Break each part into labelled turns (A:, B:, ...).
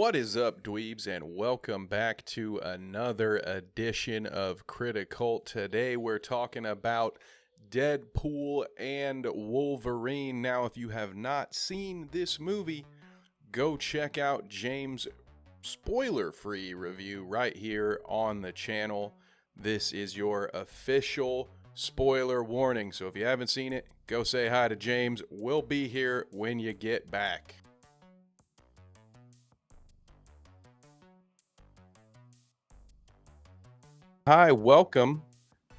A: What is up, dweebs, and welcome back to another edition of Criticult. Today we're talking about Deadpool and Wolverine. Now, if you have not seen this movie, go check out James' spoiler-free review right here on the channel. This is your official spoiler warning, so if you haven't seen it, go say hi to James. We'll be here when you get back. Hi, welcome.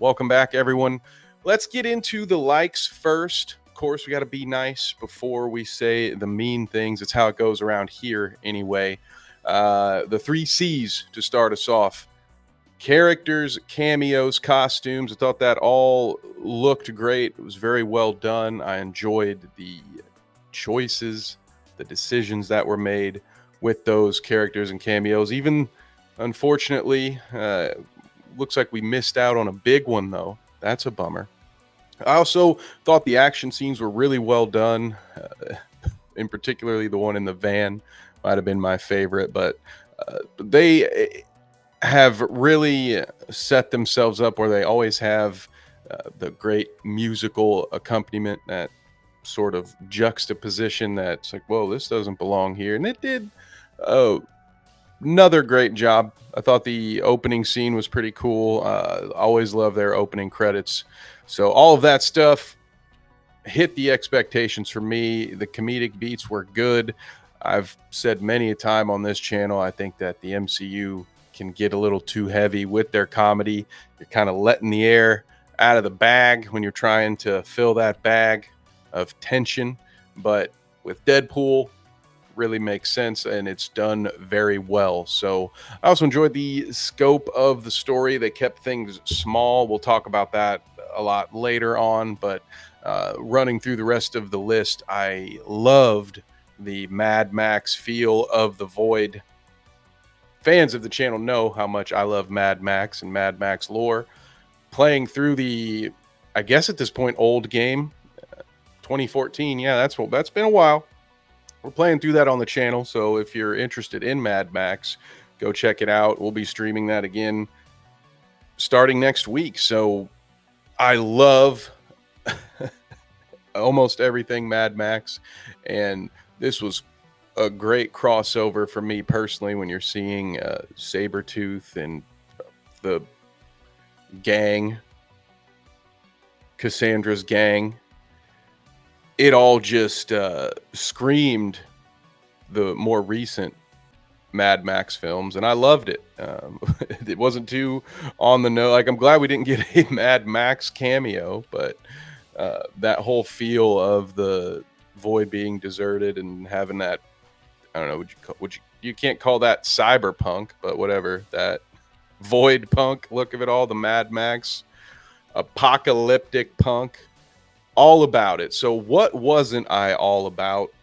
A: Welcome back, everyone. Let's get into the likes first. Of course, we got to be nice before we say the mean things. It's how it goes around here, anyway. The three C's to start us off: characters, cameos, costumes. I thought that all looked great. It was very well done. I enjoyed the choices, the decisions that were made with those characters and cameos. Even, unfortunately, looks like we missed out on a big one, though. That's a bummer. I also thought the action scenes were really well done. In particularly the one in the van might have been my favorite, but they have really set themselves up where they always have the great musical accompaniment, that sort of juxtaposition that's like, whoa, this doesn't belong here. And it did. Another great job. I thought the opening scene was pretty cool. Always love their opening credits. So all of that stuff hit the expectations for me. The comedic beats were good. I've said many a time on this channel, I think that the MCU can get a little too heavy with their comedy. You're kind of letting the air out of the bag when you're trying to fill that bag of tension. But with Deadpool, really makes sense, and it's done very well. So I also enjoyed the scope of the story. They kept things small. We'll talk about that a lot later on, but running through the rest of the list, I loved the Mad Max feel of the Void. Fans of the channel know how much I love Mad Max and Mad Max lore. Playing through the, I guess at this point, old game, 2014. Yeah, that's been a while. We're playing through that on the channel, so if you're interested in Mad Max, go check it out. We'll be streaming that again starting next week. So I love almost everything Mad Max, and this was a great crossover for me personally when you're seeing Sabretooth and the gang, Cassandra's gang. It all just screamed the more recent Mad Max films, and I loved it. It wasn't too on the nose. Like, I'm glad we didn't get a Mad Max cameo, but that whole feel of the Void being deserted and having that, I don't know, you can't call that cyberpunk, but whatever, that Void punk look of it all, the Mad Max apocalyptic punk. All about it. So what wasn't I all about?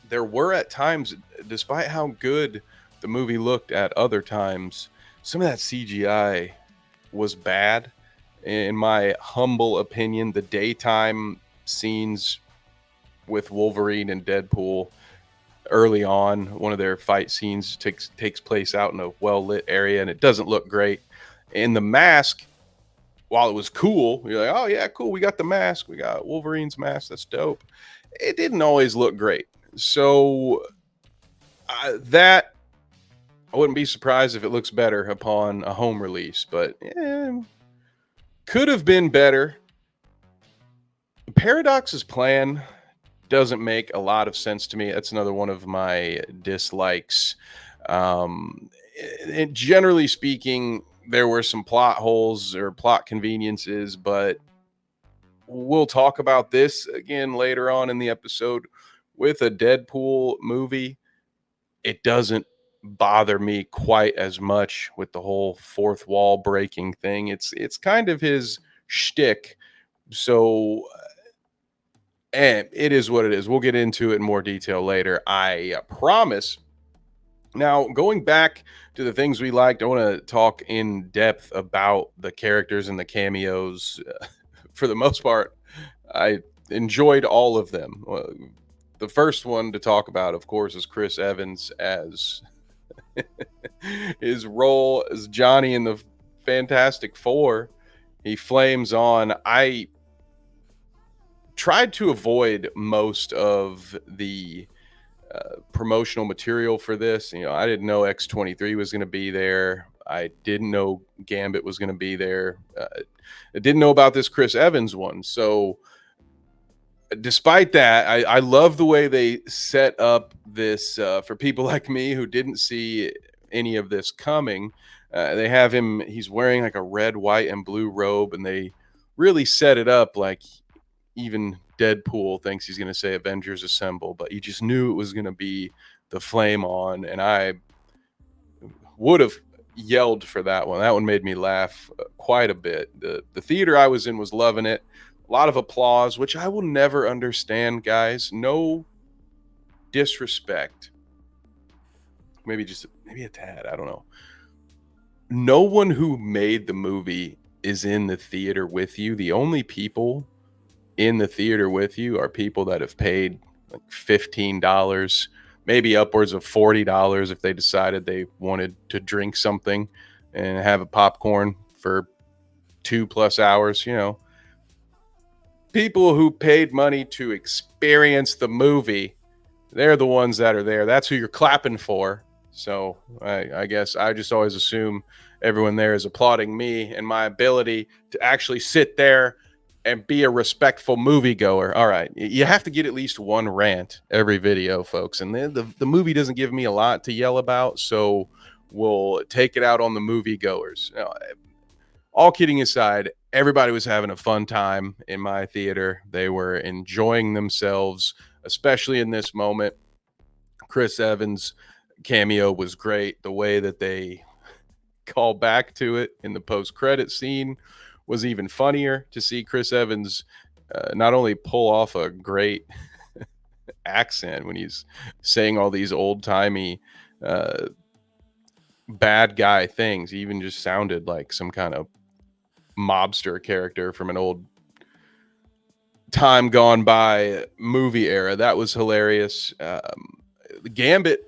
A: There were at times, despite how good the movie looked at other times, some of that CGI was bad. In my humble opinion, the daytime scenes with Wolverine and Deadpool early on, one of their fight scenes takes place out in a well-lit area, and it doesn't look great. In the mask, while it was cool, you're like, oh yeah, cool, we got the mask, we got Wolverine's mask, that's dope. It didn't always look great. So that, I wouldn't be surprised if it looks better upon a home release, but could have been better. Paradox's plan doesn't make a lot of sense to me. That's another one of my dislikes. Generally speaking, there were some plot holes or plot conveniences, but we'll talk about this again later on in the episode. With a Deadpool movie, it doesn't bother me quite as much with the whole fourth wall breaking thing. It's kind of his shtick. So and it is what it is. We'll get into it in more detail later, I promise. Now, going back to the things we liked, I want to talk in depth about the characters and the cameos. For the most part, I enjoyed all of them. the first one to talk about, of course, is Chris Evans as his role as Johnny in the Fantastic Four. He flames on. I tried to avoid most of the promotional material for this. You know, I didn't know X-23 was going to be there. I didn't know Gambit was going to be there. I didn't know about this Chris Evans one. So despite that, I love the way they set up this for people like me who didn't see any of this coming. They have him, he's wearing like a red, white, and blue robe, and they really set it up like even Deadpool thinks he's going to say Avengers Assemble, but you just knew it was going to be the flame on. And I would have yelled for that one. That one made me laugh quite a bit. The theater I was in was loving it. A lot of applause, which I will never understand, guys. No disrespect. Maybe a tad. I don't know. No one who made the movie is in the theater with you. The only people in the theater with you are people that have paid like $15, maybe upwards of $40 if they decided they wanted to drink something and have a popcorn for 2+ hours. You know, people who paid money to experience the movie, they're the ones that are there. That's who you're clapping for. So I guess I just always assume everyone there is applauding me and my ability to actually sit there and be a respectful moviegoer. All right, you have to get at least one rant every video, folks. And then the movie doesn't give me a lot to yell about, so we'll take it out on the moviegoers. Now, all kidding aside, everybody was having a fun time in my theater. They were enjoying themselves, especially in this moment. Chris Evans' cameo was great. The way that they call back to it in the post-credit scene was even funnier. To see Chris Evans not only pull off a great accent when he's saying all these old-timey bad guy things, he even just sounded like some kind of mobster character from an old time gone by movie era. That was hilarious. Gambit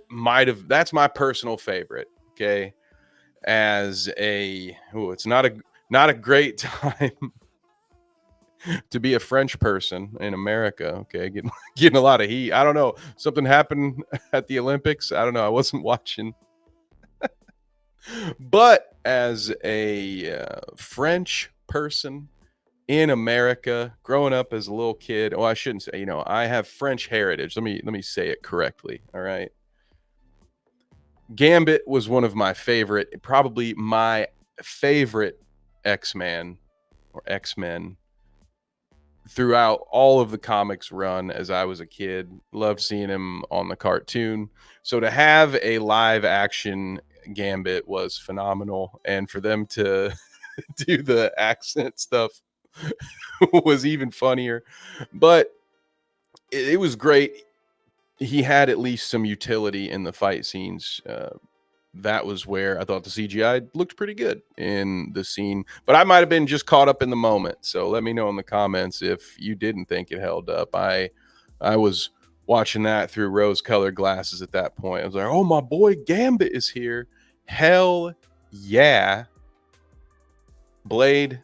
A: that's my personal favorite. Okay. As it's not a great time to be a French person in America. Okay. Getting a lot of heat. I don't know. Something happened at the Olympics. I don't know. I wasn't watching, but as a French person in America, growing up as a little kid. Oh, I shouldn't say, I have French heritage. Let me say it correctly. All right. Gambit was one of my favorite, probably my favorite X-Man or X-Men throughout all of the comics run as I was a kid. Loved seeing him on the cartoon. So to have a live action Gambit was phenomenal. And for them to do the accent stuff was even funnier. But it was great. He had at least some utility in the fight scenes. That was where I thought the CGI looked pretty good in the scene, but I might have been just caught up in the moment. So let me know in the comments if you didn't think it held up. I was watching that through rose-colored glasses at that point. I was like, oh, my boy Gambit is here. Hell yeah. Blade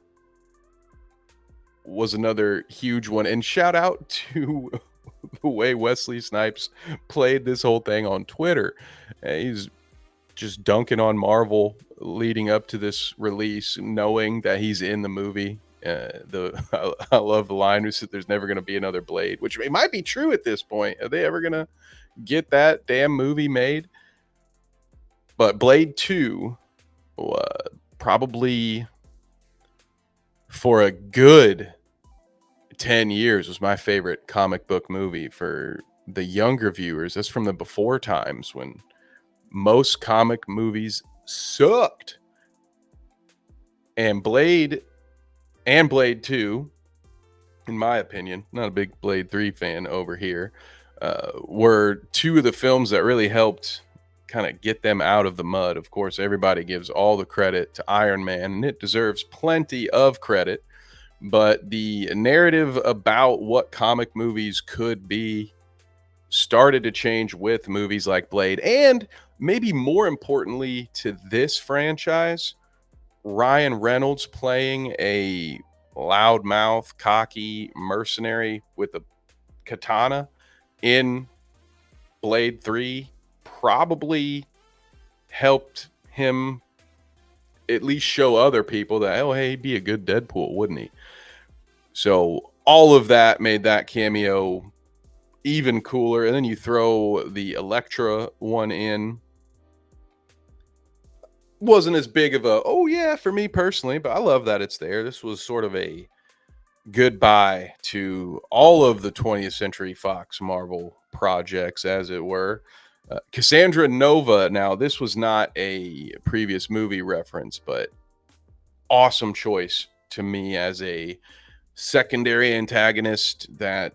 A: was another huge one. And shout out to the way Wesley Snipes played this whole thing on Twitter. He's just dunking on Marvel leading up to this release, knowing that he's in the movie. I love the line who said there's never going to be another Blade, which it might be true at this point. Are they ever going to get that damn movie made? But Blade 2, probably for a good 10 years, was my favorite comic book movie. For the younger viewers, that's from the before times when most comic movies sucked. And Blade 2, in my opinion, not a big Blade 3 fan over here, were two of the films that really helped kind of get them out of the mud. Of course, everybody gives all the credit to Iron Man, and it deserves plenty of credit. But the narrative about what comic movies could be started to change with movies like Blade, and maybe more importantly to this franchise, Ryan Reynolds playing a loudmouth, cocky mercenary with a katana in Blade 3 probably helped him at least show other people that, oh, hey, he'd be a good Deadpool, wouldn't he? So all of that made that cameo even cooler. And then you throw the Elektra one in. Wasn't as big of a, oh, yeah, for me personally, but I love that it's there. This was sort of a goodbye to all of the 20th Century Fox Marvel projects, as it were. Cassandra Nova. Now, this was not a previous movie reference, but awesome choice to me as a secondary antagonist that,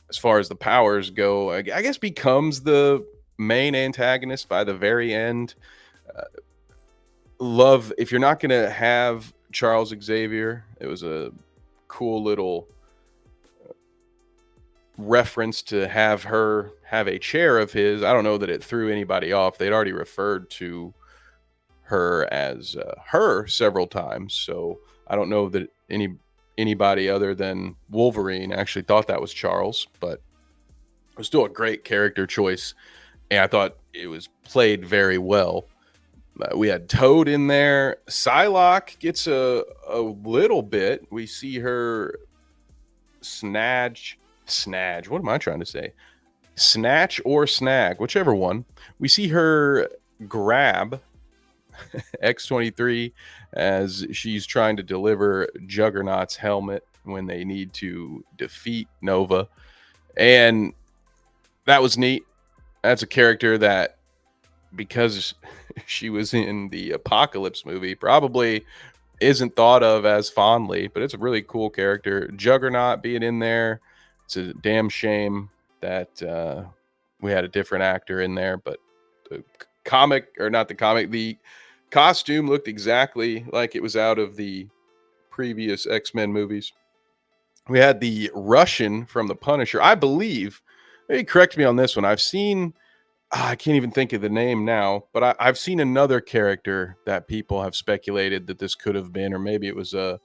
A: as far as the powers go, I guess becomes the main antagonist by the very end. Uh, Love, if you're not going to have Charles Xavier, it was a cool little reference to have her have a chair of his. I don't know that it threw anybody off. They'd already referred to her as her several times, so I don't know that anybody other than Wolverine actually thought that was Charles, but it was still a great character choice, and I thought it was played very well. We had Toad in there. Psylocke gets a little bit. We see her snatch. What am I trying to say? Snatch or snag, whichever one. We see her grab X-23 as she's trying to deliver Juggernaut's helmet when they need to defeat Nova. And that was neat. That's a character that, because she was in the Apocalypse movie, probably isn't thought of as fondly, but it's a really cool character. Juggernaut being in there, it's a damn shame that we had a different actor in there, but the the costume looked exactly like it was out of the previous X-Men movies. We had the Russian from the Punisher. I believe, maybe correct me on this one. I've seen, I can't even think of the name now, but I've seen another character that people have speculated that this could have been, or maybe it was a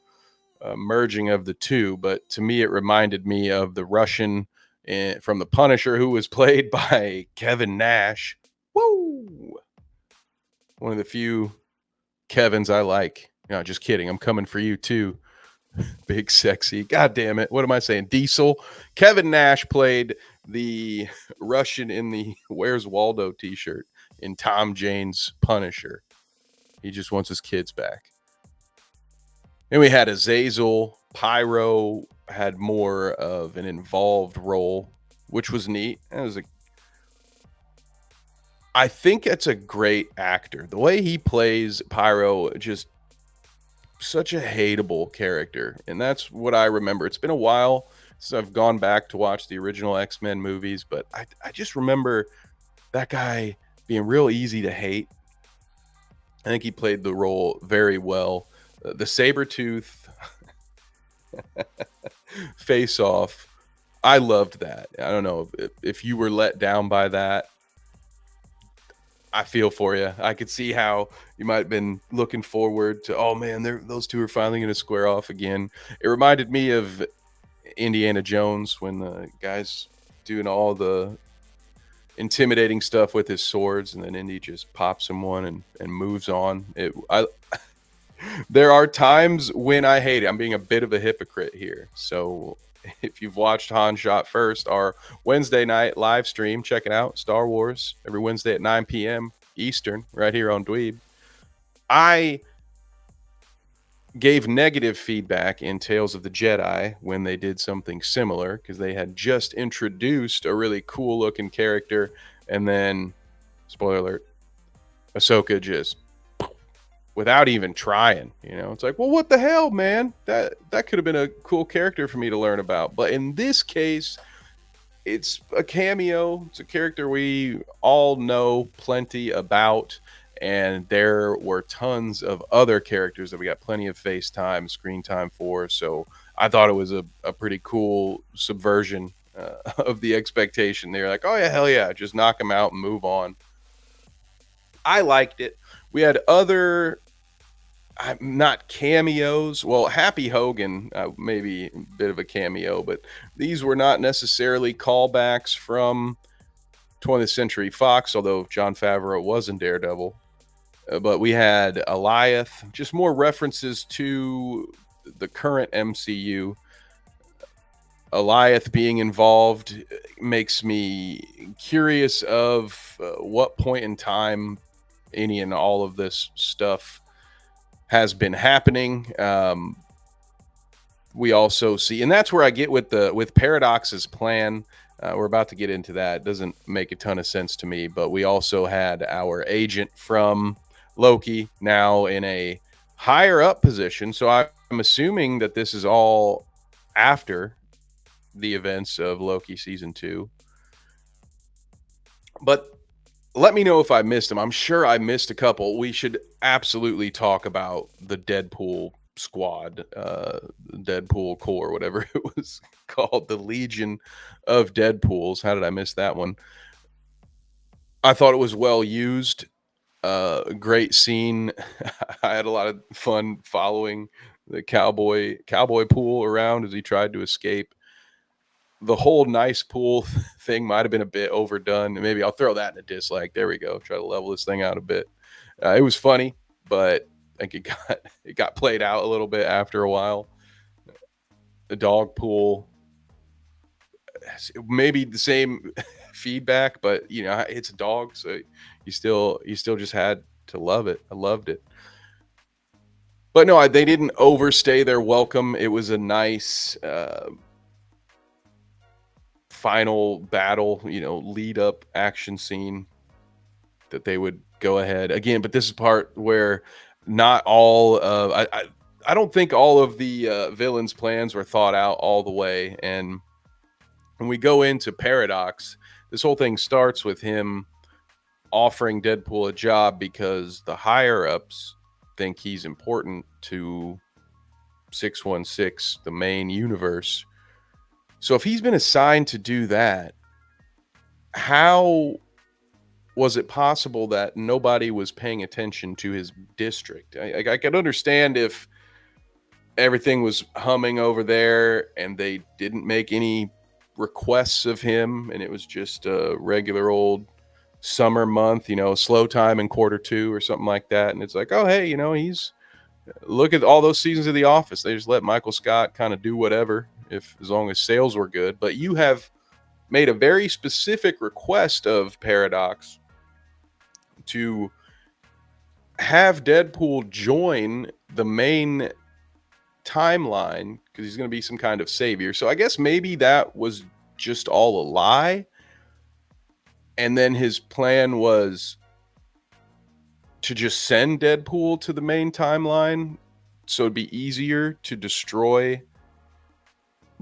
A: merging of the two. But to me, it reminded me of the Russian from the Punisher, who was played by Kevin Nash. Woo! One of the few Kevins I like. No, just kidding. I'm coming for you too. Big sexy. God damn it. What am I saying? Diesel. Kevin Nash played the Russian in the Where's Waldo t-shirt in Tom Jane's Punisher. He just wants his kids back. And we had Azazel. Pyro had more of an involved role, which was neat. I think it's a great actor. The way he plays Pyro, just such a hateable character. And that's what I remember. It's been a while since I've gone back to watch the original X-Men movies, but I just remember that guy being real easy to hate. I think he played the role very well. The Sabretooth face off, I loved that. I don't know if you were let down by that. I feel for you. I could see how you might have been looking forward to, oh man, those two are finally going to square off again. It reminded me of Indiana Jones when the guy's doing all the intimidating stuff with his swords, and then Indy just pops him one and moves on. There are times when I hate it. I'm being a bit of a hypocrite here. So if you've watched Han Shot First, our Wednesday night live stream, check it out. Star Wars every Wednesday at 9 p.m. Eastern, right here on Dweeb. I gave negative feedback in Tales of the Jedi when they did something similar, because they had just introduced a really cool looking character, and then, spoiler alert, Ahsoka just, without even trying, it's like, well, what the hell, man? That could have been a cool character for me to learn about. But in this case, it's a cameo. It's a character we all know plenty about, and there were tons of other characters that we got plenty of face time, screen time for. So I thought it was a pretty cool subversion of the expectation. They're like, oh yeah, hell yeah, just knock him out and move on. I liked it. We had other not cameos. Well, Happy Hogan, maybe a bit of a cameo, but these were not necessarily callbacks from 20th Century Fox, although John Favreau was in Daredevil. But we had Eliath, just more references to the current MCU. Eliath being involved makes me curious of what point in time any and all of this stuff has been happening. We also see, and that's where I get with Paradox's plan. We're about to get into that. It doesn't make a ton of sense to me, but we also had our agent from Loki now in a higher up position. So I'm assuming that this is all after the events of Loki season 2. But let me know if I missed them. I'm sure I missed a couple. We should absolutely talk about the Deadpool squad, Deadpool Corps, whatever it was called, the Legion of Deadpools. How did I miss that one? I thought it was well used. Great scene. I had a lot of fun following the cowboy pool around as he tried to escape. The whole nice pool thing might have been a bit overdone. Maybe I'll throw that in a dislike. There we go. Try to level this thing out a bit. It was funny, but I think it got played out a little bit after a while. The dog pool, maybe the same feedback, but you know it's a dog, so you still just had to love it. I loved it. But no, they didn't overstay their welcome. It was a nice final battle, lead up action scene that they would go ahead again. But this is part where not all I don't think all of the villains' plans were thought out all the way. And when we go into Paradox, this whole thing starts with him offering Deadpool a job because the higher ups think he's important to 616, the main universe. So if he's been assigned to do that, how was it possible that nobody was paying attention to his district? I could understand if everything was humming over there and they didn't make any requests of him and it was just a regular old summer month, slow time in quarter 2 or something like that. And it's like, oh, hey, he's look at all those seasons of The Office. They just let Michael Scott kind of do whatever as long as sales were good. But you have made a very specific request of Paradox to have Deadpool join the main timeline because he's going to be some kind of savior. So I guess maybe that was just all a lie. And then his plan was to just send Deadpool to the main timeline so it'd be easier to destroy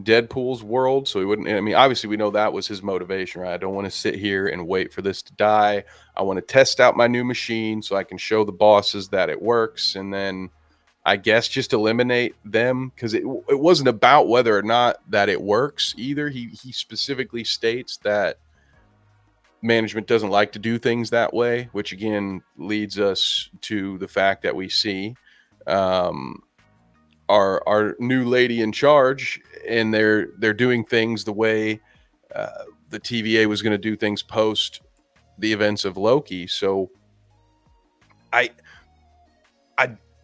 A: Deadpool's world. So he wouldn't, I mean, obviously we know that was his motivation, right? I don't want to sit here and wait for this to die. I want to test out my new machine so I can show the bosses that it works. And then I guess just eliminate them because it wasn't about whether or not that it works either. He specifically states that management doesn't like to do things that way, which again leads us to the fact that we see our new lady in charge, and they're doing things the way the TVA was going to do things post the events of Loki. So I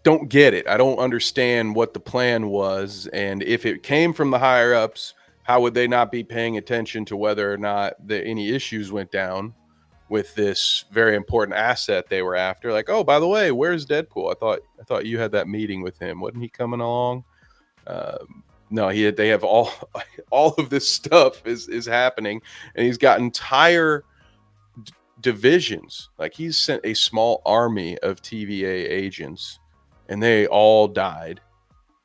A: don't get it. I don't understand what the plan was, and if it came from the higher ups, how would they not be paying attention to whether or not any issues went down with this very important asset they were after? Like, oh, by the way, where's Deadpool? I thought you had that meeting with him. Wasn't he coming along? No, they have all of this stuff is happening, and he's got entire divisions. Like he's sent a small army of TVA agents, and they all died.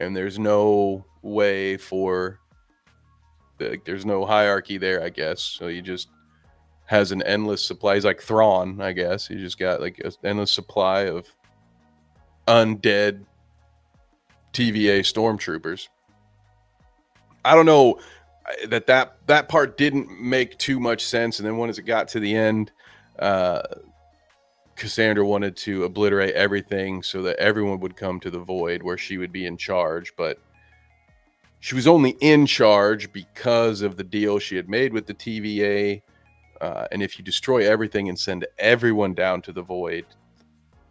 A: And there's no way for there's no hierarchy there, I guess. So he just has an endless supply. He's like Thrawn, I guess. He just got like an endless supply of undead TVA stormtroopers. I don't know that part didn't make too much sense. And then once it got to the end, uh, Cassandra wanted to obliterate everything so that everyone would come to the void where she would be in charge. But she was only in charge because of the deal she had made with the TVA. And if you destroy everything and send everyone down to the void,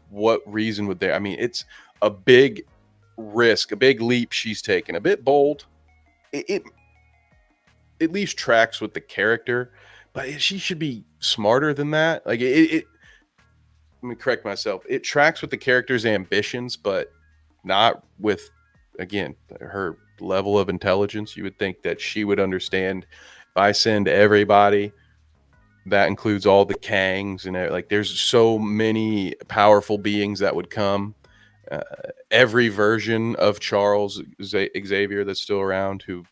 A: what reason would there? I mean, it's a big risk, a big leap she's taken, a bit bold. It at least tracks with the character, but she should be smarter than that. Like it let me correct myself. It tracks with the character's ambitions, but not with, again, her level of intelligence. You would think that she would understand if I send everybody, that includes all the Kangs and like there's so many powerful beings that would come. Uh, every version of Charles Xavier that's still around who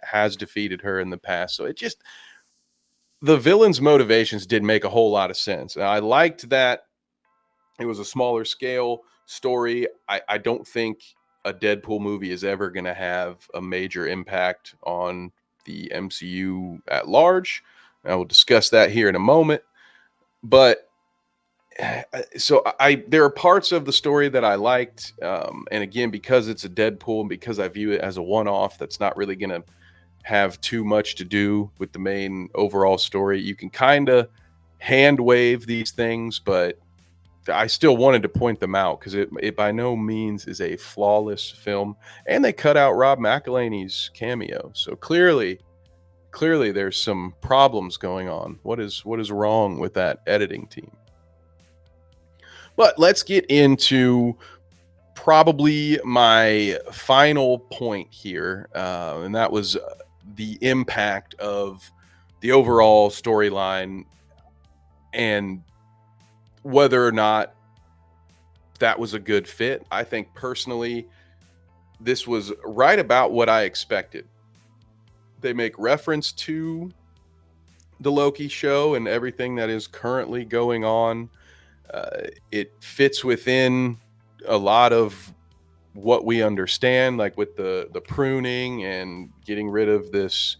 A: has defeated her in the past. So it just, the villain's motivations did make a whole lot of sense. And I liked that it was a smaller scale story. I don't think a Deadpool movie is ever going to have a major impact on the MCU at large. I will discuss that here in a moment. But so I there are parts of the story that I liked, and again, because it's a Deadpool and because I view it as a one-off, that's not really going to have too much to do with the main overall story. You can kind of hand wave these things, but I still wanted to point them out because it by no means is a flawless film. And they cut out Rob McElhenney's cameo, so clearly there's some problems going on. What is wrong with that editing team? But let's get into probably my final point here, and that was the impact of the overall storyline and whether or not that was a good fit. I think personally, this was right about what I expected. They make reference to the Loki show and everything that is currently going on. It fits within a lot of what we understand, like with the pruning and getting rid of this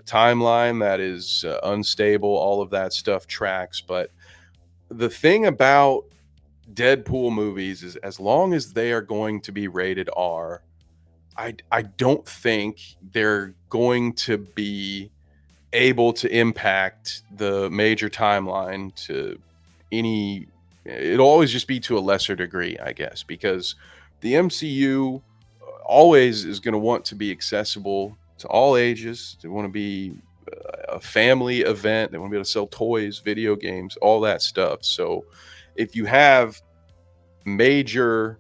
A: timeline that is unstable. All of that stuff tracks. But the thing about Deadpool movies is, as long as they are going to be rated R, I don't think they're going to be able to impact the major timeline to any. It'll always just be to a lesser degree, I guess, because the MCU always is going to want to be accessible to all ages. They want to be a family event. They want to be able to sell toys, video games, all that stuff. So if you have major,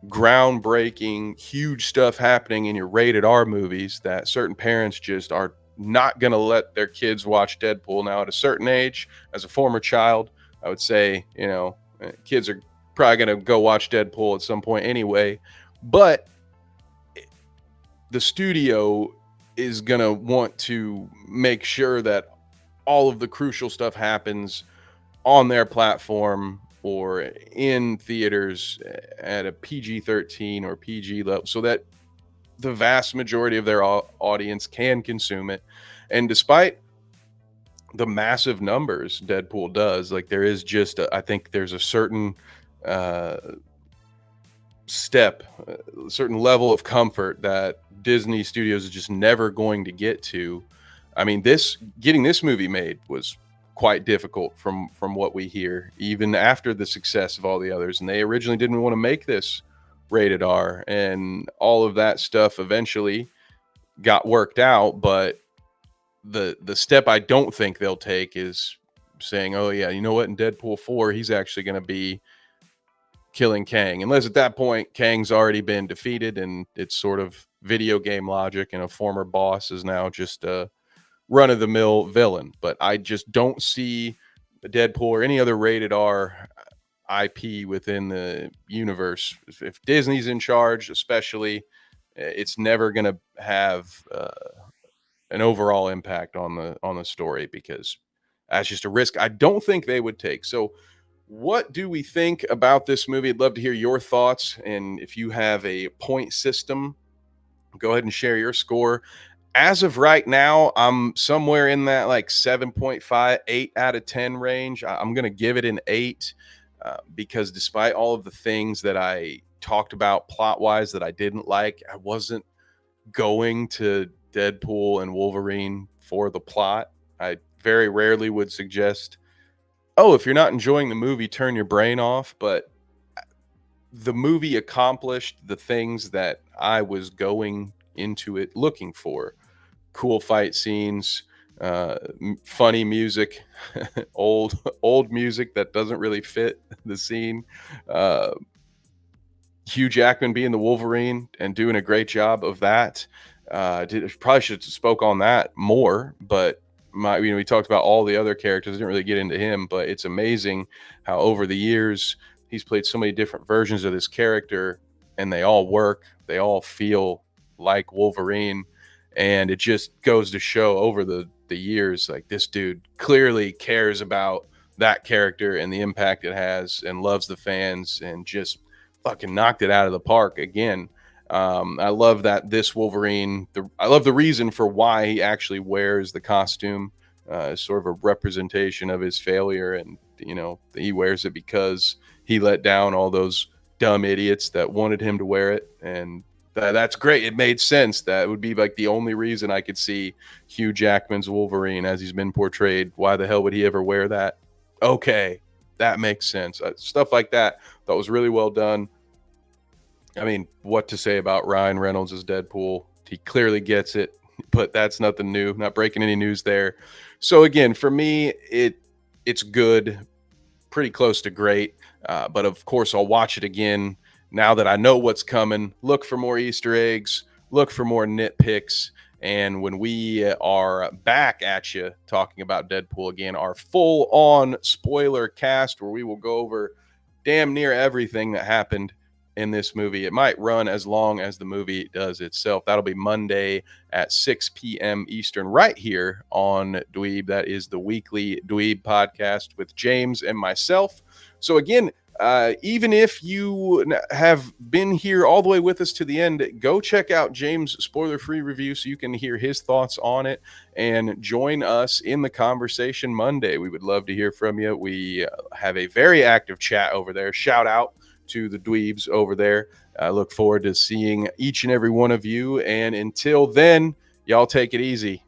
A: groundbreaking, huge stuff happening in your rated R movies that certain parents just are not going to let their kids watch Deadpool. Now, at a certain age, as a former child, I would say, kids are probably going to go watch Deadpool at some point anyway. But the studio is going to want to make sure that all of the crucial stuff happens on their platform or in theaters at a PG-13 or PG level so that the vast majority of their audience can consume it. And despite the massive numbers Deadpool does, like there is just I think there's a certain uh, certain level of comfort that Disney Studios is just never going to get to. I mean, getting this movie made was quite difficult from what we hear, even after the success of all the others. And they originally didn't want to make this rated R, and all of that stuff eventually got worked out. But the step I don't think they'll take is saying, "Oh yeah, you know what? In Deadpool 4, he's actually going to be killing Kang," unless at that point Kang's already been defeated and it's sort of video game logic, and a former boss is now just a run-of-the-mill villain. But I just don't see Deadpool or any other rated R IP within the universe. If Disney's in charge, especially, it's never going to have an overall impact on the story, because that's just a risk I don't think they would take. So what do we think about this movie? I'd love to hear your thoughts. And if you have a point system, go ahead and share your score. As of right now, I'm somewhere in that like 7.5, 8 out of 10 range. I'm going to give it an 8 because despite all of the things that I talked about plot wise that I didn't like, I wasn't going to Deadpool and Wolverine for the plot. I very rarely would suggest, oh, if you're not enjoying the movie, turn your brain off. But the movie accomplished the things that I was going into it looking for: cool fight scenes, funny music, old music that doesn't really fit the scene. Uh, Hugh Jackman being the Wolverine and doing a great job of that. Probably should have spoke on that more, but we talked about all the other characters. Didn't really get into him, but it's amazing how over the years he's played so many different versions of this character, and they all work. They all feel like Wolverine, and it just goes to show over the years, like this dude clearly cares about that character and the impact it has, and loves the fans, and just fucking knocked it out of the park again. I love that this Wolverine. I love the reason for why he actually wears the costume, as sort of a representation of his failure, and he wears it because he let down all those dumb idiots that wanted him to wear it, and that's great. It made sense. That would be like the only reason I could see Hugh Jackman's Wolverine as he's been portrayed. Why the hell would he ever wear that? Okay, that makes sense. Stuff like that was really well done. I mean, what to say about Ryan Reynolds as Deadpool? He clearly gets it, but that's nothing new. Not breaking any news there. So again, for me, it's good, pretty close to great. But of course, I'll watch it again now that I know what's coming. Look for more Easter eggs. Look for more nitpicks. And when we are back at you talking about Deadpool again, our full on spoiler cast, where we will go over damn near everything that happened in this movie. It might run as long as the movie does itself. That'll be Monday at 6 p.m. Eastern, right here on Dweeb. That is the weekly Dweeb podcast with James and myself. So again, even if you have been here all the way with us to the end, go check out James' spoiler-free review so you can hear his thoughts on it, and join us in the conversation Monday. We would love to hear from you. We have a very active chat over there. Shout out to the dweebs over there. I look forward to seeing each and every one of you. And until then, y'all take it easy.